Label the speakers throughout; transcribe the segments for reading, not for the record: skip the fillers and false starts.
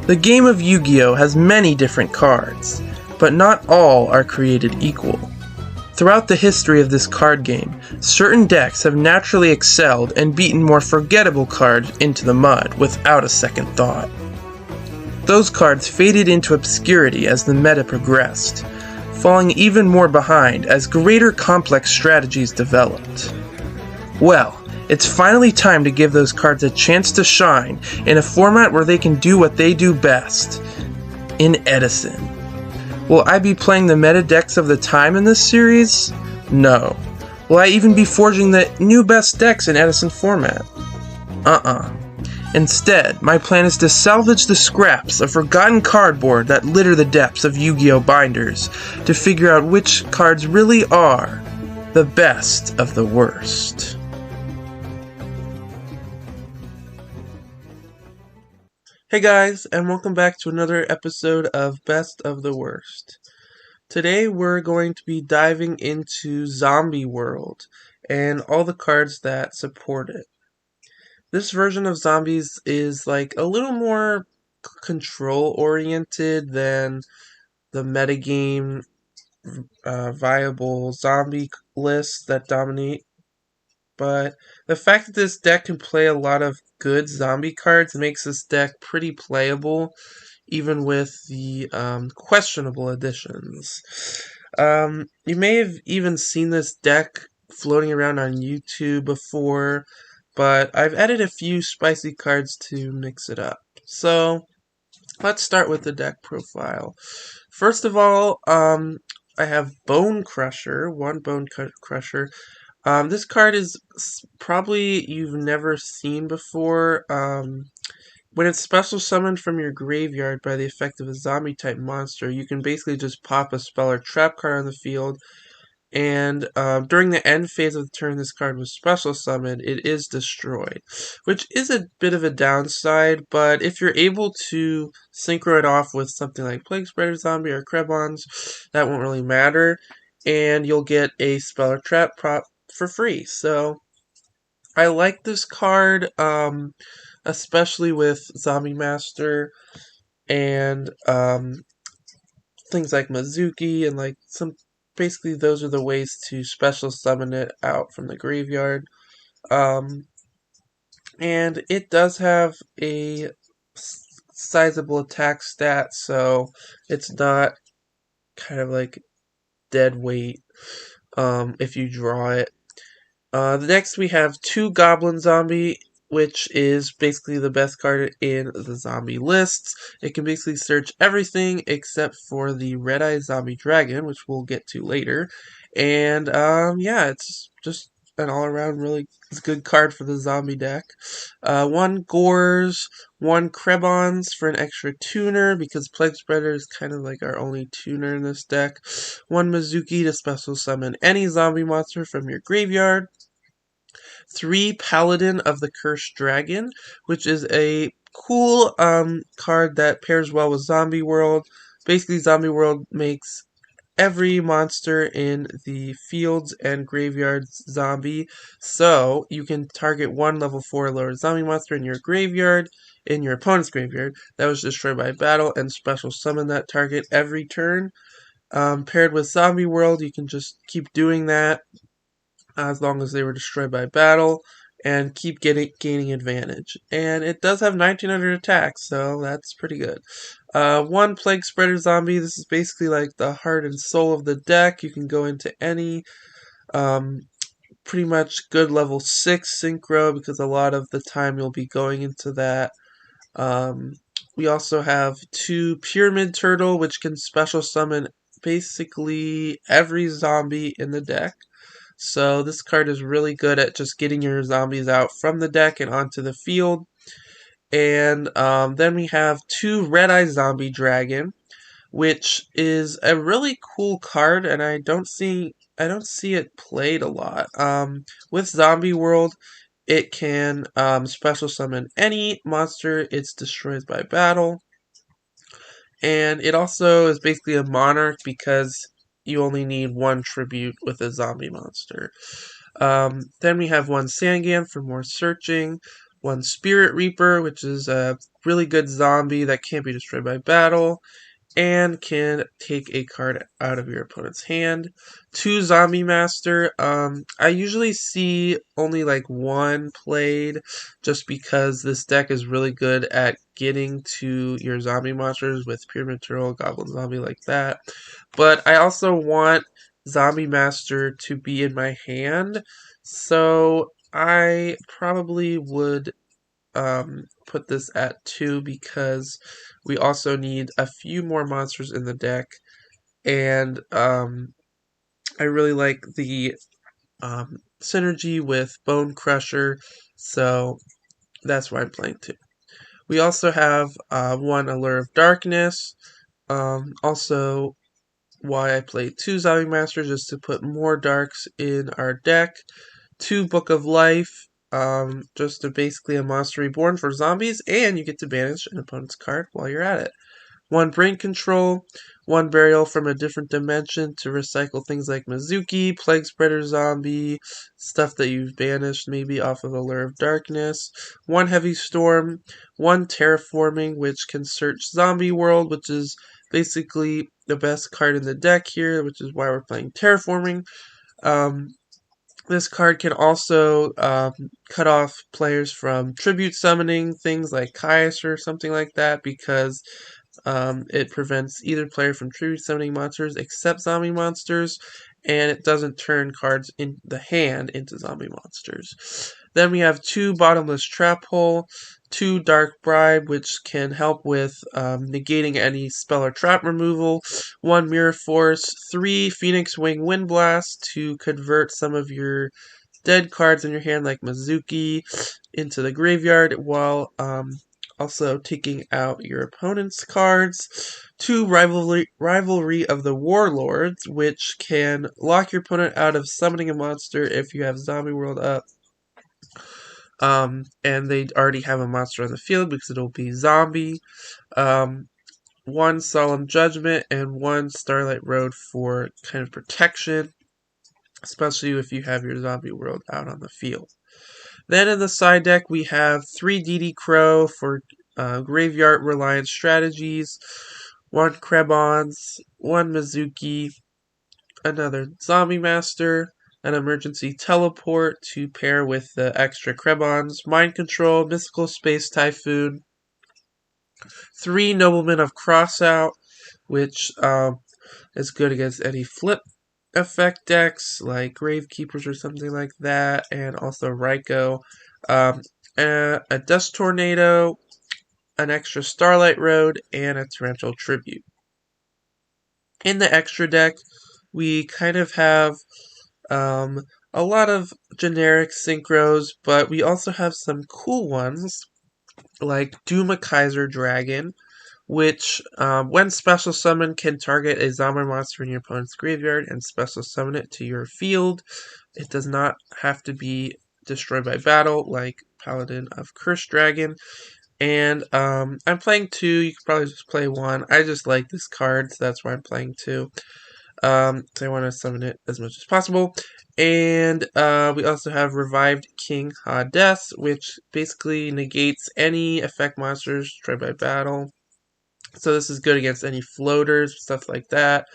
Speaker 1: The game of Yu-Gi-Oh has many different cards, but not all are created equal. Throughout the history of this card game, certain decks have naturally excelled and beaten more forgettable cards into the mud without a second thought. Those cards faded into obscurity as the meta progressed, falling even more behind as greater complex strategies developed. Well, it's finally time to give those cards a chance to shine in a format where they can do what they do best, in Edison. Will I be playing the meta decks of the time in this series? No. Will I even be forging the new best decks in Edison format? Instead, my plan is to salvage the scraps of forgotten cardboard that litter the depths of Yu-Gi-Oh binders to figure out which cards really are the best of the worst. Hey guys, and welcome back to another episode of Best of the Worst. Today we're going to be diving into Zombie World and all the cards that support it. This version of Zombies is like a little more control oriented than the metagame viable zombie lists that dominate. But the fact that this deck can play a lot of good zombie cards makes this deck pretty playable, even with the questionable additions. You may have even seen this deck floating around on YouTube before, but I've added a few spicy cards to mix it up. So, let's start with the deck profile. First of all, I have Bone Crusher, one Bone Crusher. This card is probably you've never seen before. When it's special summoned from your graveyard by the effect of a zombie type monster, you can basically just pop a spell or trap card on the field, and during the end phase of the turn this card was special summoned, it is destroyed, which is a bit of a downside, but if you're able to synchro it off with something like Plague Spreader Zombie or Krebons, that won't really matter, and you'll get a spell or trap prop for free. So I like this card, especially with Zombie Master and things like Mizuki and like some. Basically, those are the ways to special summon it out from the graveyard. And it does have a sizable attack stat, so it's not kind of like dead weight if you draw it. Next we have 2 Goblin Zombie, which is basically the best card in the zombie lists. It can basically search everything except for the Red-Eye Zombie Dragon, which we'll get to later. And yeah, it's just an all-around really good card for the zombie deck. 1 Gores, 1 Krebons for an extra tuner, because Plague Spreader is kind of like our only tuner in this deck. 1 Mizuki to special summon any zombie monster from your graveyard. 3 Paladin of the Cursed Dragon, which is a cool card that pairs well with Zombie World. Basically, Zombie World makes every monster in the fields and graveyards zombie, so you can target 1 level 4 or lower zombie monster in your graveyard, in your opponent's graveyard, that was destroyed by battle, and special summon that target every turn. Paired with Zombie World, you can just keep doing that as long as they were destroyed by battle, and keep gaining advantage. And it does have 1900 attacks, so that's pretty good. 1 Plague Spreader Zombie, this is basically like the heart and soul of the deck. You can go into any pretty much good level 6 synchro, because a lot of the time you'll be going into that. We also have 2 Pyramid Turtle, which can special summon basically every zombie in the deck. So this card is really good at just getting your zombies out from the deck and onto the field. And then we have 2 Red-Eye Zombie Dragon, which is a really cool card, and I don't see it played a lot. With Zombie World, it can special summon any monster it's destroyed by battle. And it also is basically a monarch because you only need 1 tribute with a zombie monster. Then we have 1 Sangam for more searching, one Spirit Reaper, which is a really good zombie that can't be destroyed by battle and can take a card out of your opponent's hand. 2 Zombie Master. I usually see only like one played just because this deck is really good at getting to your zombie monsters with Pyramid Turtle, Goblin Zombie like that. But I also want Zombie Master to be in my hand, so I probably would put this at 2 because we also need a few more monsters in the deck, and I really like the synergy with Bone Crusher, so that's why I'm playing 2. We also have 1 Allure of Darkness, also why I play 2 Zombie Masters is to put more darks in our deck. 2 Book of Life, just basically a monster reborn for zombies, and you get to banish an opponent's card while you're at it. 1 Brain Control, 1 Burial from a different dimension to recycle things like Mizuki, Plague Spreader Zombie, stuff that you've banished maybe off of Allure of Darkness. 1 Heavy Storm, 1 Terraforming, which can search Zombie World, which is basically the best card in the deck here, which is why we're playing Terraforming. This card can also cut off players from tribute summoning things like Caius or something like that because it prevents either player from tribute summoning monsters except zombie monsters, and it doesn't turn cards in the hand into zombie monsters. Then we have 2 Bottomless Trap Hole, 2 Dark Bribe, which can help with negating any spell or trap removal, 1 Mirror Force, 3 Phoenix Wing Wind Blast to convert some of your dead cards in your hand like Mizuki into the graveyard while also taking out your opponent's cards. 2 Rivalry of the Warlords, which can lock your opponent out of summoning a monster if you have Zombie World up. And they already have a monster on the field because it'll be zombie. 1 Solemn Judgment and 1 Starlight Road for kind of protection, especially if you have your Zombie World out on the field. Then in the side deck, we have 3 DD Crow for graveyard reliant strategies, 1 Krebons, 1 Mizuki, another Zombie Master, an emergency teleport to pair with the extra Krebons, Mind Control, Mystical Space Typhoon, 3 Noblemen of Crossout, which is good against any flip effect decks like Gravekeepers or something like that, and also Raikou, a Dust Tornado, an extra Starlight Road, and a Torrential Tribute. In the extra deck, we kind of have a lot of generic synchros, but we also have some cool ones like Duma Kaiser Dragon, which, when special summoned, can target a zombie monster in your opponent's graveyard and special summon it to your field. It does not have to be destroyed by battle like Paladin of Cursed Dragon. And I'm playing 2. You could probably just play 1. I just like this card, so that's why I'm playing 2. So I want to summon it as much as possible. And we also have Revived King Hades, which basically negates any effect monsters destroyed by battle. So this is good against any floaters, stuff like that.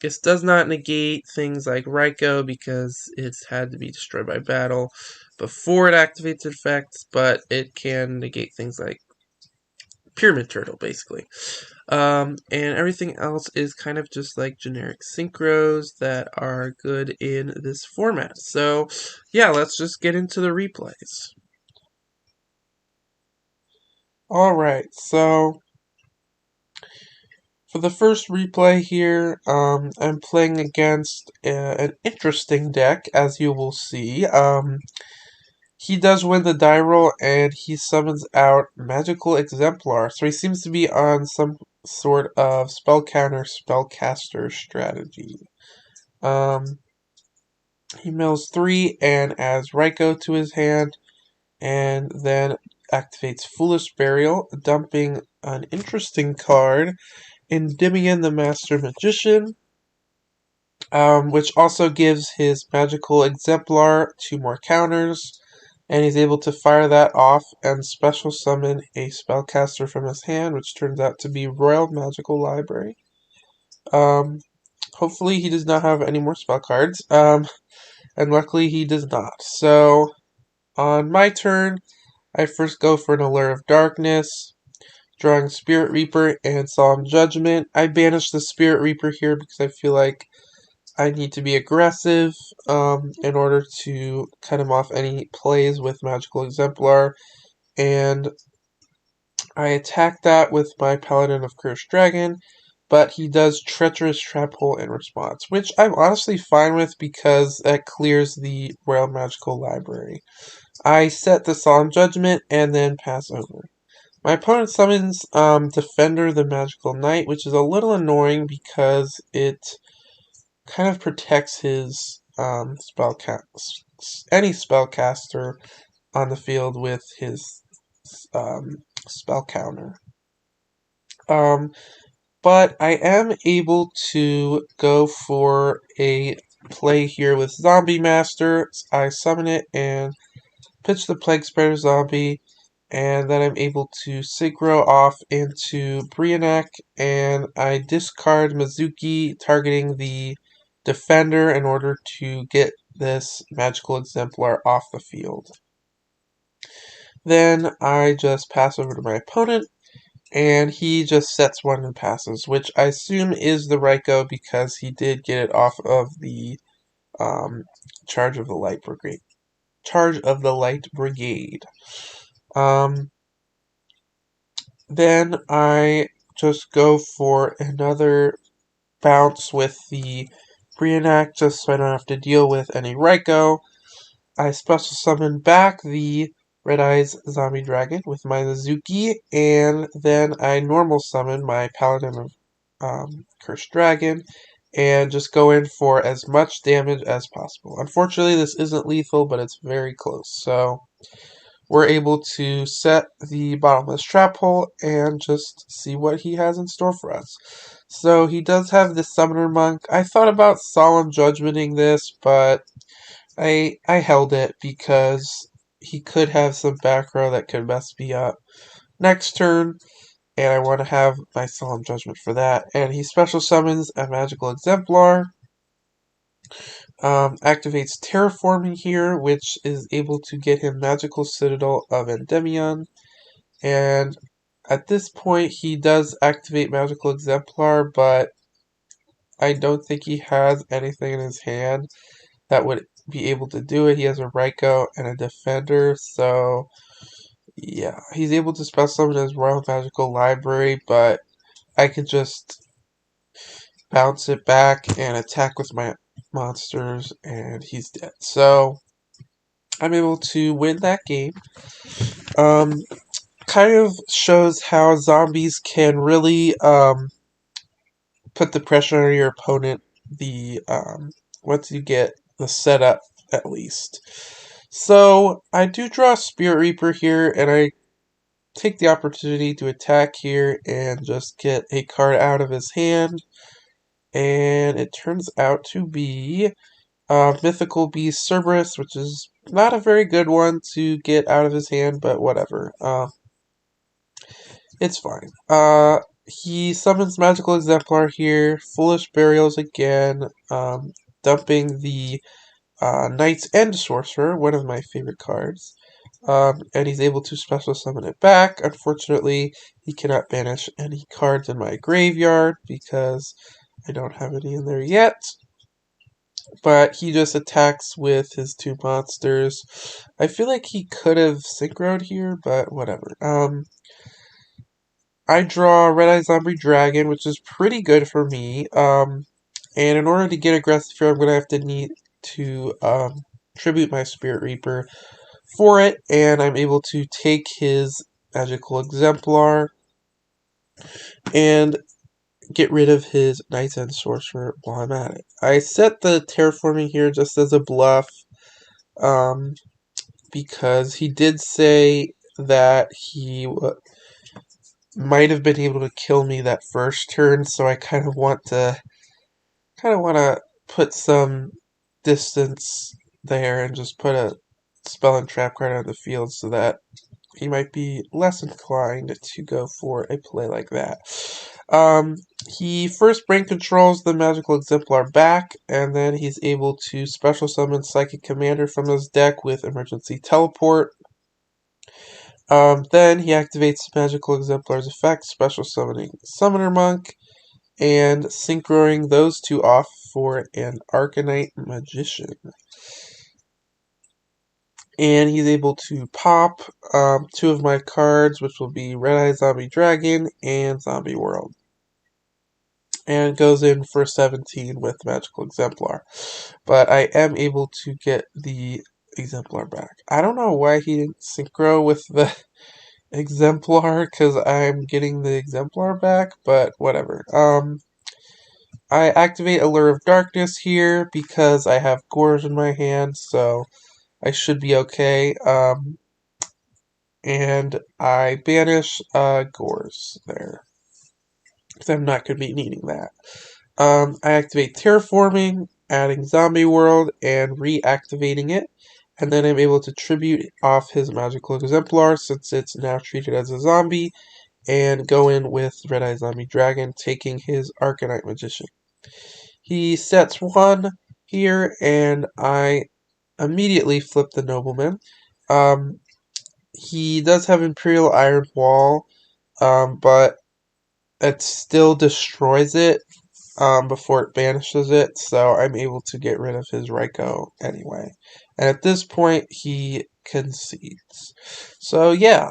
Speaker 1: This does not negate things like Raikou because it's had to be destroyed by battle before it activates effects, but it can negate things like Pyramid Turtle, basically. And everything else is kind of just like generic synchros that are good in this format. So, yeah, let's just get into the replays. Alright, so for the first replay here, I'm playing against an interesting deck, as you will see. He does win the die roll, and he summons out Magical Exemplar. So he seems to be on some sort of spell counter spellcaster strategy. He mills 3 and adds Raikou to his hand, and then activates Foolish Burial, dumping an interesting card, Endymion the Master Magician, which also gives his Magical Exemplar 2 more counters. and he's able to fire that off and special summon a spellcaster from his hand, which turns out to be Royal Magical Library. Hopefully he does not have any more spell cards, and luckily he does not. So, on my turn, I first go for an Allure of Darkness, drawing Spirit Reaper and Solemn Judgment. I banish the Spirit Reaper here because I feel like I need to be aggressive in order to cut him off any plays with Magical Exemplar, and I attack that with my Paladin of Cursed Dragon, but he does Treacherous Trap Hole in response, which I'm honestly fine with because that clears the Royal Magical Library. I set the Solemn Judgment and then pass over. My opponent summons Defender the Magical Knight, which is a little annoying because it kind of protects his any spellcaster on the field with his spell counter. But I am able to go for a play here with Zombie Master. I summon it and pitch the Plague Spreader Zombie, and then I'm able to synchro off into Brionac, and I discard Mizuki, targeting the Defender in order to get this Magical Exemplar off the field. Then I just pass over to my opponent, and he just sets one and passes, which I assume is the Raiko because he did get it off of the Charge of the Light Brigade. Then I just go for another bounce with the Brionac just so I don't have to deal with any Raiko. I special summon back the Red Eyes Zombie Dragon with my Mizuki, and then I normal summon my Paladin of Cursed Dragon, and just go in for as much damage as possible. Unfortunately, this isn't lethal, but it's very close, so we're able to set the Bottomless Trap Hole and just see what he has in store for us. So he does have the Summoner Monk. I thought about Solemn Judgmenting this, but I held it because he could have some back row that could mess me up next turn, and I want to have my Solemn Judgment for that. And he special summons a Magical Exemplar, activates Terraforming here, which is able to get him Magical Citadel of Endymion, and at this point he does activate Magical Exemplar, but I don't think he has anything in his hand that would be able to do it. He has a Raiko and a Defender, so yeah, he's able to special summon his Royal Magical Library, but I could just bounce it back and attack with my monsters, and he's dead. So I'm able to win that game. Kind of shows how zombies can really put the pressure on your opponent. The once you get the setup, at least. So I do draw Spirit Reaper here, and I take the opportunity to attack here and just get a card out of his hand. And it turns out to be Mythical Beast Cerberus, which is not a very good one to get out of his hand, but whatever. It's fine. He summons Magical Exemplar here, Foolish Burials again, dumping the Knight's End Sorcerer, one of my favorite cards. And he's able to special summon it back. Unfortunately, he cannot banish any cards in my graveyard because I don't have any in there yet. But he just attacks with his two monsters. I feel like he could have synchroed here, but whatever. I draw Red Eye Zombie Dragon, which is pretty good for me. And in order to get aggressive here, I'm going to have to need to tribute my Spirit Reaper for it, and I'm able to take his Magical Exemplar and get rid of his Knight's End Sorcerer while I'm at it. I set the Terraforming here just as a bluff, because he did say that he might have been able to kill me that first turn, so I kind of want to put some distance there and just put a spell and trap card out of the field so that he might be less inclined to go for a play like that. He first brain controls the magical exemplar back, and then he's able to special summon Psychic Commander from his deck with emergency teleport. Then he activates magical exemplar's effect, special summoning Summoner Monk, and synchroing those two off for an Arcanite Magician. And he's able to pop two of my cards, which will be Red Eye Zombie Dragon and Zombie World. And goes in for 17 with Magical Exemplar. But I am able to get the Exemplar back. I don't know why he didn't synchro with the Exemplar, because I'm getting the Exemplar back, but whatever. I activate Allure of Darkness here because I have Gorge in my hand, so I should be okay. And I banish Gorge there, because I'm not going to be needing that. I activate Terraforming, adding Zombie World, and reactivating it. And then I'm able to tribute off his Magical Exemplar, since it's now treated as a zombie, and go in with Red Eye Zombie Dragon, taking his Arcanite Magician. He sets 1 here, and I immediately flip the Nobleman. He does have Imperial Iron Wall, but it still destroys it before it banishes it, so I'm able to get rid of his Raikou anyway. And at this point, he concedes. So yeah,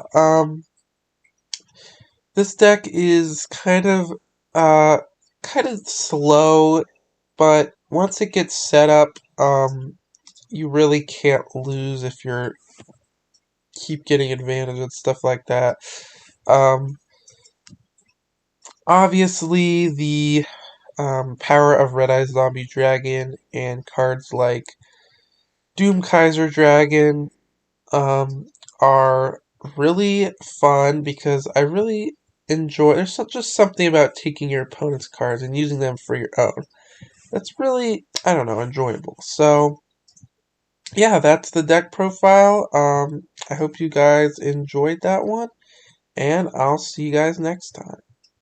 Speaker 1: this deck is kind of slow, but once it gets set up, you really can't lose if you're keep getting advantage and stuff like that. Obviously, the power of Red Eye Zombie Dragon and cards like Doom Kaiser Dragon are really fun because I really enjoy. There's just something about taking your opponent's cards and using them for your own. That's really, I don't know, enjoyable. So, yeah, that's the deck profile. I hope you guys enjoyed that one, and I'll see you guys next time.